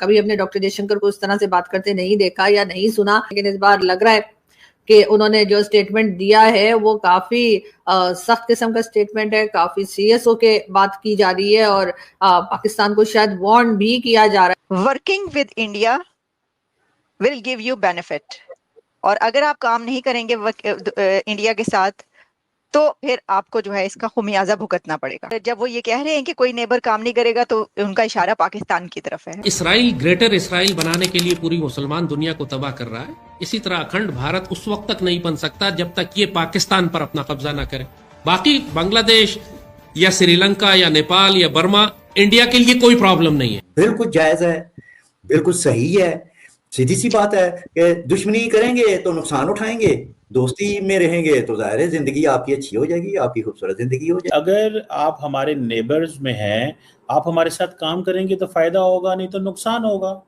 कभी हमने डॉक्टर जयशंकर को उस तरह से बात करते नहीं देखा या नहीं सुना, लेकिन इस बार लग रहा है कि उन्होंने जो स्टेटमेंट दिया है वो काफी सख्त किस्म का स्टेटमेंट है, काफी सीरियस होके बात की जा रही है और पाकिस्तान को शायद वार्न भी किया जा रहा है। Working with India will give you benefit, और अगर आप काम नहीं करेंगे इंडिया के साथ तो फिर आपको जो है इसका खुमियाजा भुगतना पड़ेगा। जब वो ये कह रहे हैं कि कोई नेबर काम नहीं करेगा तो उनका इशारा पाकिस्तान की तरफ है। इसराइल ग्रेटर इसराइल बनाने के लिए पूरी मुसलमान दुनिया को तबाह कर रहा है। इसी तरह अखंड भारत उस वक्त तक नहीं बन सकता जब तक ये पाकिस्तान पर अपना कब्जा ना करे। बाकी बांग्लादेश या श्रीलंका या नेपाल या बर्मा इंडिया के लिए कोई प्रॉब्लम नहीं है। बिल्कुल जायज है, बिल्कुल सही है, सीधी सी बात है कि दुश्मनी करेंगे तो नुकसान उठाएंगे, दोस्ती में रहेंगे तो जाहिर है जिंदगी आपकी अच्छी हो जाएगी, आपकी खूबसूरत जिंदगी हो जाएगी। अगर आप हमारे नेबर्स में हैं, आप हमारे साथ काम करेंगे तो फायदा होगा, नहीं तो नुकसान होगा।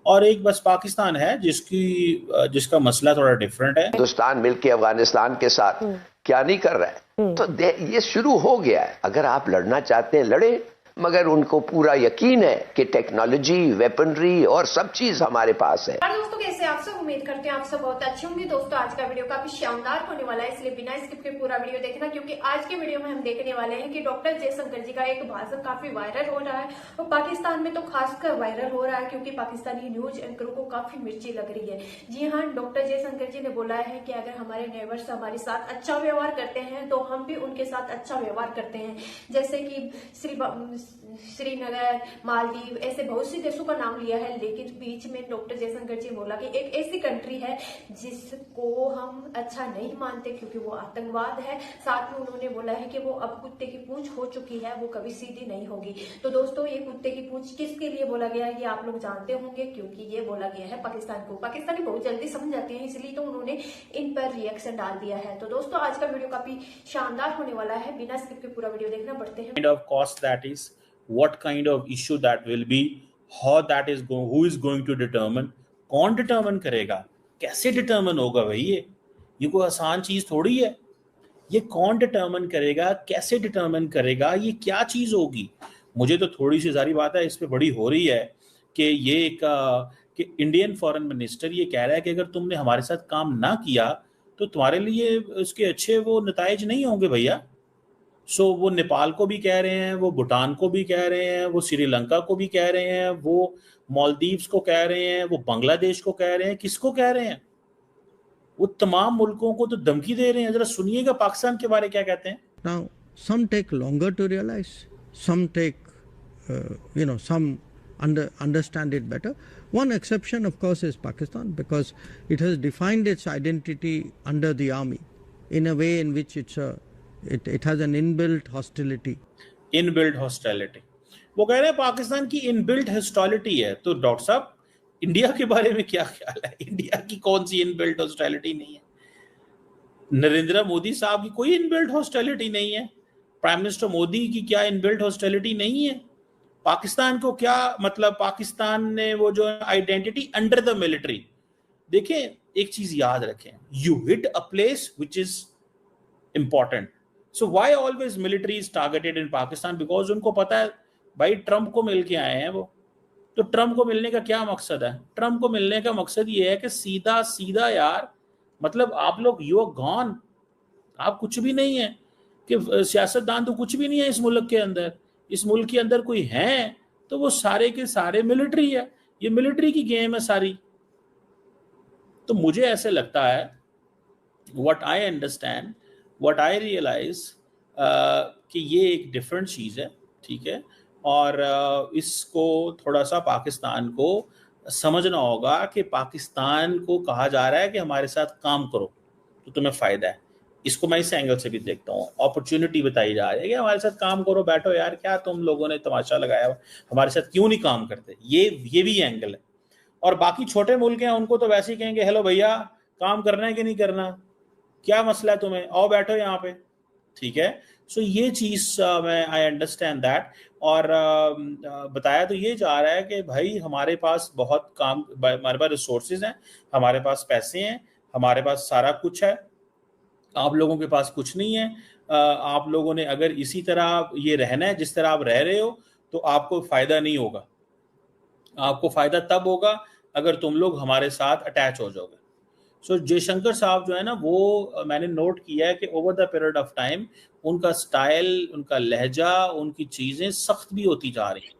और एक बस पाकिस्तान है जिसका मसला थोड़ा डिफरेंट है। हिंदुस्तान मिलके अफगानिस्तान के साथ क्या नहीं कर रहा है, तो ये शुरू हो गया है। अगर आप लड़ना चाहते हैं लड़े, मगर उनको पूरा यकीन है कि टेक्नोलॉजी, वेपनरी और सब चीज हमारे पास है। दोस्तों कैसे आप सब, उम्मीद करते हैं आप सब बहुत अच्छे होंगे। दोस्तों आज का वीडियो काफी शानदार होने वाला है, इसलिए बिना स्किप के पूरा वीडियो देखना, क्योंकि आज के वीडियो में हम देखने वाले हैं कि डॉक्टर जयशंकर जी का एक भाषण काफी वायरल हो रहा है और पाकिस्तान में तो खासकर वायरल हो रहा है क्योंकि पाकिस्तानी न्यूज एंकरों को काफी मिर्ची लग रही है। जी हाँ, डॉक्टर जयशंकर जी ने बोला है कि अगर हमारे नेबर्स हमारे साथ अच्छा व्यवहार करते हैं तो हम भी उनके साथ अच्छा व्यवहार करते हैं। जैसे कि श्रीनगर, मालदीव, ऐसे बहुत सी देशों का नाम लिया है, लेकिन बीच में डॉक्टर जयशंकर जी बोला कि एक ऐसी कंट्री है जिसको हम अच्छा नहीं मानते क्योंकि वो आतंकवाद है। साथ में उन्होंने बोला है कि वो अब कुत्ते की पूंछ हो चुकी है, वो कभी सीधी नहीं होगी। तो दोस्तों ये कुत्ते की पूंछ किसके लिए बोला गया है ये आप लोग जानते होंगे, क्योंकि ये बोला गया है पाकिस्तान को। पाकिस्तानी बहुत जल्दी समझ जाते हैं, इसलिए तो उन्होंने इन पर रिएक्शन डाल दिया है। तो दोस्तों आज का वीडियो काफी शानदार होने वाला है, बिना स्किप के पूरा वीडियो देखना। बढ़ते हैं। Kind of cost that is, what kind of issue that will be, how that is going, who is going to determine, कौन डिटर्मिन करेगा, कैसे डिटर्मिन होगा भाई, ये कोई आसान चीज थोड़ी है। ये कौन डिटर्मिन करेगा, कैसे डिटर्मिन करेगा, ये क्या चीज होगी। मुझे तो थोड़ी सी सारी बात है इस पे बड़ी हो रही है कि ये कि इंडियन फॉरेन मिनिस्टर ये कह रहा है कि अगर तुमने हमारे साथ काम ना किया तो तुम्हारे लिए उसके अच्छे वो नताइज नहीं होंगे भैया। सो वो नेपाल को भी कह रहे हैं, वो भूटान को भी कह रहे हैं, वो श्रीलंका को भी कह रहे हैं, वो मालदीव्स को कह रहे हैं, वो बांग्लादेश को कह रहे हैं। किसको कह रहे हैं? वो तमाम मुल्कों को तो धमकी दे रहे हैं। जरा सुनिएगा पाकिस्तान के बारे क्या कहते हैं। Now some take longer to realize, some take some understand it better. One exception of course is Pakistan, because it has defined its identity under the army in a way in which it has an inbuilt hostility. Inbuilt hostility, वो कह रहे हैं पाकिस्तान की inbuilt hostility है। तो doctor साहब India के बारे में क्या ख्याल है? इंडिया की कौन सी इनबिल्ट हॉस्टिलिटी नहीं है? नरेंद्र मोदी साहब की कोई इनबिल्ट हॉस्टिलिटी नहीं है। प्राइम मिनिस्टर मोदी की क्या इनबिल्ट हॉस्टिलिटी नहीं है? पाकिस्तान को क्या मतलब, पाकिस्तान ने वो जो आइडेंटिटी अंडर द मिलिट्री, देखें एक चीज याद रखें, you hit a place which is important. So why always military is targeted in Pakistan? Because उनको पता है भाई ट्रंप को मिल के आए हैं वो। तो ट्रंप को मिलने का क्या मकसद है? ट्रंप को मिलने का मकसद ये है कि सीधा सीधा यार, मतलब आप लोग यू आर गॉन, आप कुछ भी नहीं है, कि सियासतदान तो कुछ भी नहीं है इस मुल्क के अंदर। इस मुल्क के अंदर कोई है तो वो सारे के सारे मिलिट्री है। ये मिलिट्री की गेम है सारी। तो मुझे ऐसे लगता है, what I understand, what I realize, कि ये एक डिफरेंट चीज़ है, ठीक है। और इसको थोड़ा सा पाकिस्तान को समझना होगा कि पाकिस्तान को कहा जा रहा है कि हमारे साथ काम करो तो तुम्हें फ़ायदा है। इसको मैं इस एंगल से भी देखता हूँ, अपॉर्चुनिटी बताई जा रही है कि हमारे साथ काम करो, बैठो यार, क्या तुम लोगों ने तमाशा लगाया, हमारे साथ क्यों नहीं काम करते। ये भी एंगल है। और बाकी छोटे मुल्क हैं उनको तो वैसे ही कहेंगे हेलो भैया काम करना है कि नहीं करना, क्या मसला है तुम्हें, आओ बैठो यहाँ पे, ठीक है। सो ये चीज मैं आई अंडरस्टैंड दैट। और बताया तो ये जा रहा है कि भाई हमारे पास बहुत काम, हमारे पास रिसोर्सेज हैं, हमारे पास पैसे हैं, हमारे पास सारा कुछ है, आप लोगों के पास कुछ नहीं है। आप लोगों ने अगर इसी तरह ये रहना है जिस तरह आप रह रहे हो तो आपको फायदा नहीं होगा। आपको फायदा तब होगा अगर तुम लोग हमारे साथ अटैच हो जाओगे। सो जयशंकर साहब जो है ना, वो मैंने नोट किया है कि over the period of time उनका स्टाइल, उनका लहजा, उनकी चीजें सख्त भी होती जा रही हैं।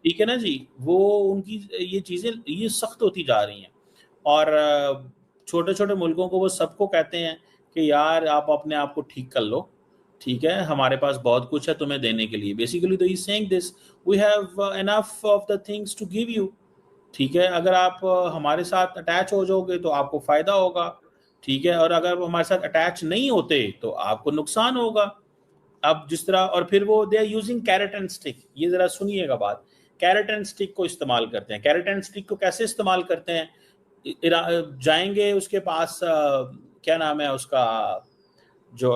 ठीक है ना जी, वो उनकी ये चीजें ये सख्त होती जा रही हैं। और छोटे छोटे मुल्कों को वो सबको कहते हैं कि यार आप अपने आप को ठीक कर लो, ठीक है, हमारे पास बहुत कुछ है तुम्हें देने के लिए। बेसिकली तो he saying this, we have enough of the things to give you. ठीक है, अगर आप हमारे साथ अटैच हो जाओगे तो आपको फायदा होगा, ठीक है, और अगर हमारे साथ अटैच नहीं होते तो आपको नुकसान होगा। अब जिस तरह, और फिर वो they are using carrot and stick, ये जरा सुनिएगा बात, कैरेट एंड स्टिक को इस्तेमाल करते हैं। कैरेट एंड स्टिक को कैसे इस्तेमाल करते हैं? जाएंगे उसके पास, क्या नाम है उसका, जो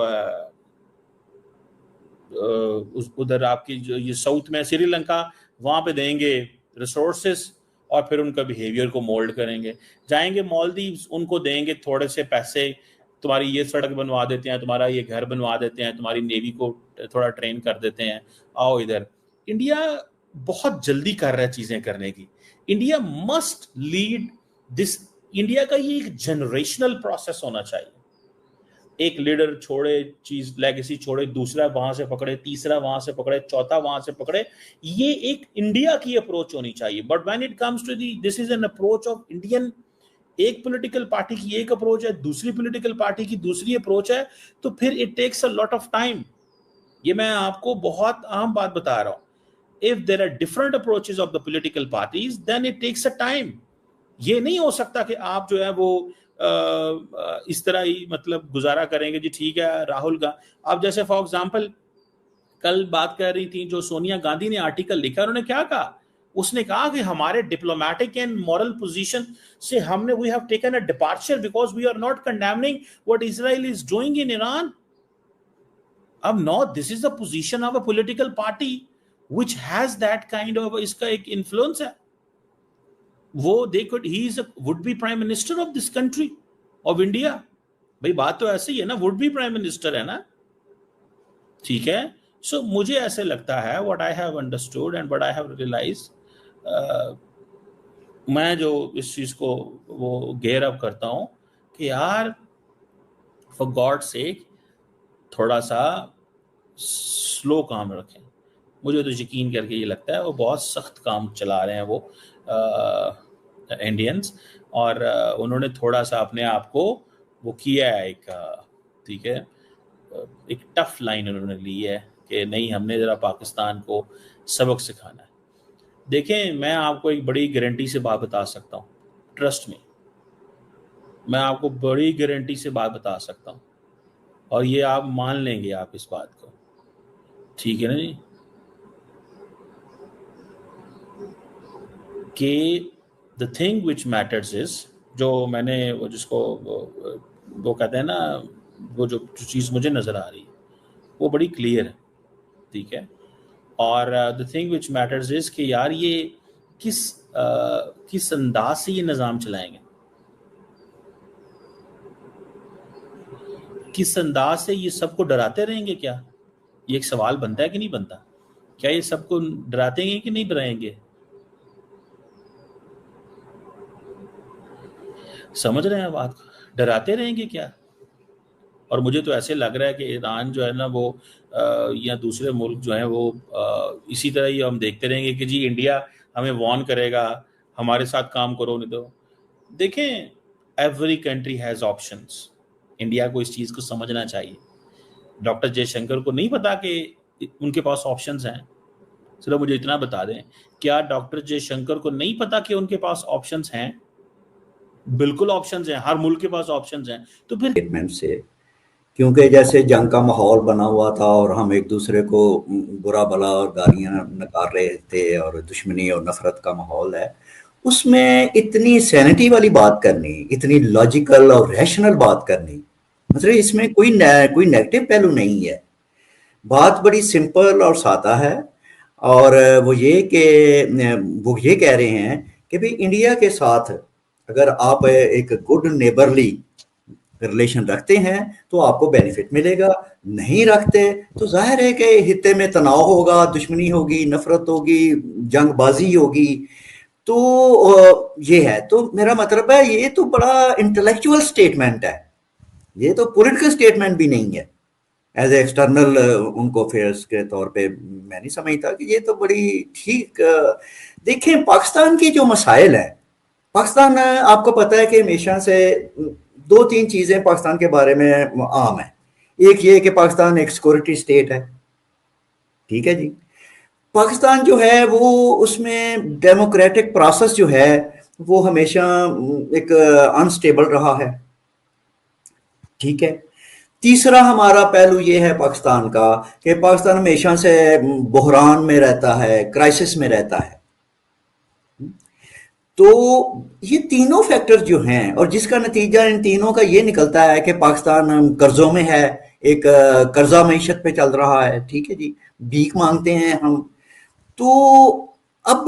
उधर आपकी जो ये साउथ में श्रीलंका, वहां पे देंगे रिसोर्सेस और फिर उनका बिहेवियर को मोल्ड करेंगे। जाएंगे मालदीव्स, उनको देंगे थोड़े से पैसे, तुम्हारी ये सड़क बनवा देते हैं, तुम्हारा ये घर बनवा देते हैं, तुम्हारी नेवी को थोड़ा ट्रेन कर देते हैं, आओ इधर। इंडिया बहुत जल्दी कर रहा है चीजें करने की। India must lead this. India का ये एक जनरेशनल प्रोसेस होना चाहिए। एक लीडर छोड़े, चीज लेगेसी छोड़े, दूसरा वहां से पकड़े, तीसरा वहां से पकड़े, चौथा वहां से पकड़े, ये एक इंडिया की अप्रोच होनी चाहिए। But when it comes to this is an approach of Indian, एक पॉलिटिकल पार्टी की एक अप्रोच है, दूसरी पॉलिटिकल पार्टी की दूसरी अप्रोच है, तो फिर it takes a lot of time. ये मैं आपको बहुत अहम बात बता रहा हूं। If there are different approaches of the political parties, then it takes a time. ये नहीं हो सकता कि आप जो है वो इस तरह ही मतलब गुजारा करेंगे जी, ठीक है राहुल गांधी। आप जैसे फॉर एग्जांपल कल बात कर रही थी, जो सोनिया गांधी ने आर्टिकल लिखा, उन्होंने क्या कहा? उसने कहा कि हमारे डिप्लोमेटिक एंड मॉरल पोजीशन से हमने we have taken a departure because we are not condemning what Israel is doing in Iran. अब no, this is the position of a political party which has that kind of, इसका एक influence है। वो they could, he is would be prime minister of this country of India. भाई बात तो ऐसे ही है ना, वुड बी प्राइम मिनिस्टर है ना, ठीक है। सो मुझे ऐसे लगता है, what I have understood and what I have realised, मैं जो इस चीज को वो गेयर अप करता हूं कि यार फॉर गॉड सेक थोड़ा सा स्लो काम रखें। मुझे तो यकीन करके ये लगता है वो बहुत सख्त काम चला रहे हैं वो इंडियंस, और उन्होंने थोड़ा सा अपने आप को वो किया है एक, ठीक है, एक टफ लाइन उन्होंने ली है कि नहीं, हमने जरा पाकिस्तान को सबक सिखाना है। देखें, मैं आपको एक बड़ी गारंटी से बात बता सकता हूँ, ट्रस्ट में, मैं आपको बड़ी गारंटी से बात बता सकता हूँ, और ये आप मान लेंगे आप इस बात को, ठीक है ना जी, कि the thing which matters is, जो मैंने वो जिसको वो कहते हैं ना, वो जो चीज़ मुझे नज़र आ रही है वो बड़ी क्लियर है, ठीक है। और the thing which matters is कि यार ये किस अंदाज से ये निज़ाम चलाएंगे, किस अंदाज से ये सबको डराते रहेंगे। क्या ये एक सवाल बनता है कि नहीं बनता? क्या ये सबको डराते हैं कि नहीं डराएंगे? समझ रहे हैं बात को? डराते रहेंगे क्या? और मुझे तो ऐसे लग रहा है कि ईरान जो है ना वो या दूसरे मुल्क जो हैं वो इसी तरह ही हम देखते रहेंगे कि जी इंडिया हमें वार्न करेगा, हमारे साथ काम करो, नहीं तो। देखें, every country has options. India को इस चीज़ को समझना चाहिए। डॉक्टर जयशंकर को नहीं पता कि उनके पास ऑप्शंस हैं? सिर्फ मुझे इतना बता दें, क्या डॉक्टर जयशंकर को नहीं पता कि उनके पास ऑप्शंस हैं? बिल्कुल ऑप्शंस हैं, हर मुल्क के पास ऑप्शंस हैं। तो फिर स्टेटमेंट से, क्योंकि जैसे जंग का माहौल बना हुआ था और हम एक दूसरे को बुरा भला और गालियां नकार रहे थे और दुश्मनी और नफरत का माहौल है, उसमें इतनी सैनिटी वाली बात करनी, इतनी लॉजिकल और रैशनल बात करनी, मतलब इसमें कोई नेगेटिव पहलू नहीं है। बात बड़ी सिंपल और सादा है, और वो ये कह रहे हैं कि भाई इंडिया के साथ अगर आप एक गुड नेबरली रिलेशन रखते हैं तो आपको बेनिफिट मिलेगा, नहीं रखते तो जाहिर है कि हित्ते में तनाव होगा, दुश्मनी होगी, नफरत होगी, जंगबाजी होगी। तो ये है, तो मेरा मतलब है ये तो बड़ा इंटेलेक्चुअल स्टेटमेंट है, ये तो पॉलिटिकल स्टेटमेंट भी नहीं है। एज ए एक्सटर्नल उनको अफेयर्स के तौर पे मैं नहीं समझता कि ये तो बड़ी ठीक। देखें पाकिस्तान की जो मसाइल हैं, पाकिस्तान आपको पता है कि हमेशा से दो तीन चीजें पाकिस्तान के बारे में आम है। एक ये कि पाकिस्तान एक सिक्योरिटी स्टेट है, ठीक है जी। पाकिस्तान जो है वो उसमें डेमोक्रेटिक प्रोसेस जो है वो हमेशा एक अनस्टेबल रहा है, ठीक है। तीसरा हमारा पहलू ये है पाकिस्तान का कि पाकिस्तान हमेशा से बहरान में रहता है, क्राइसिस में रहता है। तो ये तीनों फैक्टर जो हैं और जिसका नतीजा इन तीनों का ये निकलता है कि पाकिस्तान कर्जों में है, एक कर्जा मईशत पे चल रहा है, ठीक है जी, भीख मांगते हैं हम। तो अब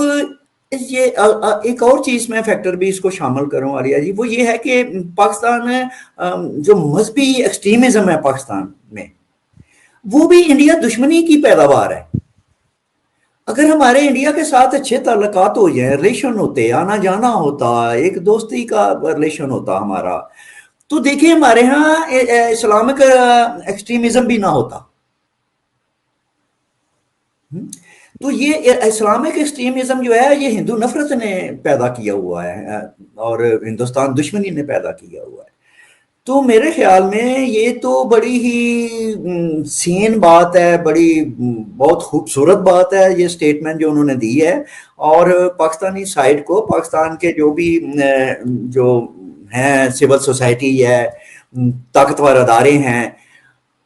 ये एक और चीज में फैक्टर भी इसको शामिल करूं आलिया जी, वो ये है कि पाकिस्तान जो मजहबी एक्सट्रीमिज्म है पाकिस्तान में, वो भी इंडिया दुश्मनी की पैदावार है। अगर हमारे इंडिया के साथ अच्छे ताल्लुकात हो जाए, रिलेशन होते, आना जाना होता, एक दोस्ती का रिलेशन होता हमारा, तो देखिए हमारे यहाँ इस्लामिक एक्सट्रीमिज्म भी ना होता। तो ये इस्लामिक एक्सट्रीमिज्म जो है ये हिंदू नफरत ने पैदा किया हुआ है और हिंदुस्तान दुश्मनी ने पैदा किया हुआ है। तो मेरे ख्याल में ये तो बड़ी ही सीन बात है, बड़ी बहुत खूबसूरत बात है ये स्टेटमेंट जो उन्होंने दी है। और पाकिस्तानी साइड को, पाकिस्तान के जो भी जो हैं सिविल सोसाइटी है, ताकतवर अदारे हैं,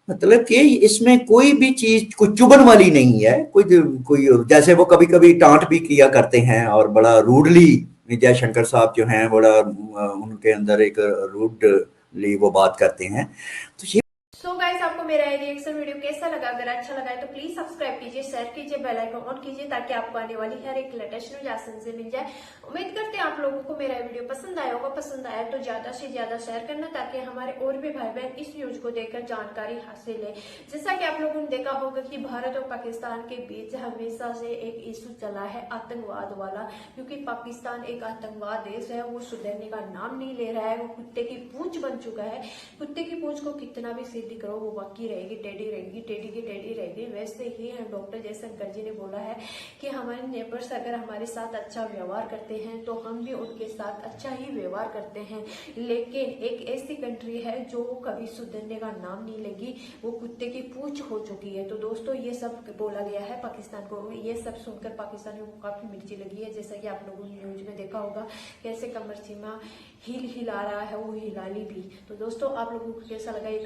मतलब कि इसमें कोई भी चीज कुछ चुभन वाली नहीं है। कोई जैसे वो कभी कभी टांट भी किया करते हैं और बड़ा रूडली, जयशंकर साहब जो हैं बड़ा उनके अंदर एक रूडली वो बात करते हैं। तो ये सो गाइस, आपको मेरा रिएक्शन वीडियो कैसा लगा? अगर अच्छा लगा है तो प्लीज सब्सक्राइब कीजिए, शेयर कीजिए, बेल आइकन ऑन कीजिए ताकि आपको आने वाली हर एक लेटेस्ट न्यूज आसानी से मिल जाए। उम्मीद करते हैं आप लोगों को मेरा वीडियो पसंद आया होगा। पसंद आया तो ज्यादा से ज्यादा शेयर करना ताकि हमारे और भी भाई बहन इस न्यूज को देखकर जानकारी हासिल है। जैसा कि आप लोगों ने देखा होगा कि भारत और पाकिस्तान के बीच हमेशा से एक इशू चला है आतंकवाद वाला, क्योंकि पाकिस्तान एक आतंकवाद देश है, वो सुधरने का नाम नहीं ले रहा है, वो कुत्ते की पूंछ बन चुका है। कुत्ते की पूंछ को कितना भी सीधी करो वो बाकी रहेगी, टेढ़ी रहेगी, टेढ़ी की टेढ़ी रहेगी। वैसे ही डॉक्टर जयशंकर जी ने बोला है कि हमारे नेबर्स अगर हमारे साथ अच्छा व्यवहार करते हैं तो हम भी उनके साथ अच्छा ही व्यवहार करते हैं। लेकिन एक ऐसी कंट्री है जो कभी सुधरने का नाम नहीं लेगी, वो कुत्ते की पूंछ हो चुकी है। तो दोस्तों ये सब बोला गया है पाकिस्तान को, ये सब सुनकर पाकिस्तानियों को काफी मिर्ची लगी है। जैसा कि आप लोगों ने न्यूज में देखा होगा कैसे कमर सीमा हिला रहा है, वो हिलाली भी। तो दोस्तों आप लोगों को कैसा लगा ये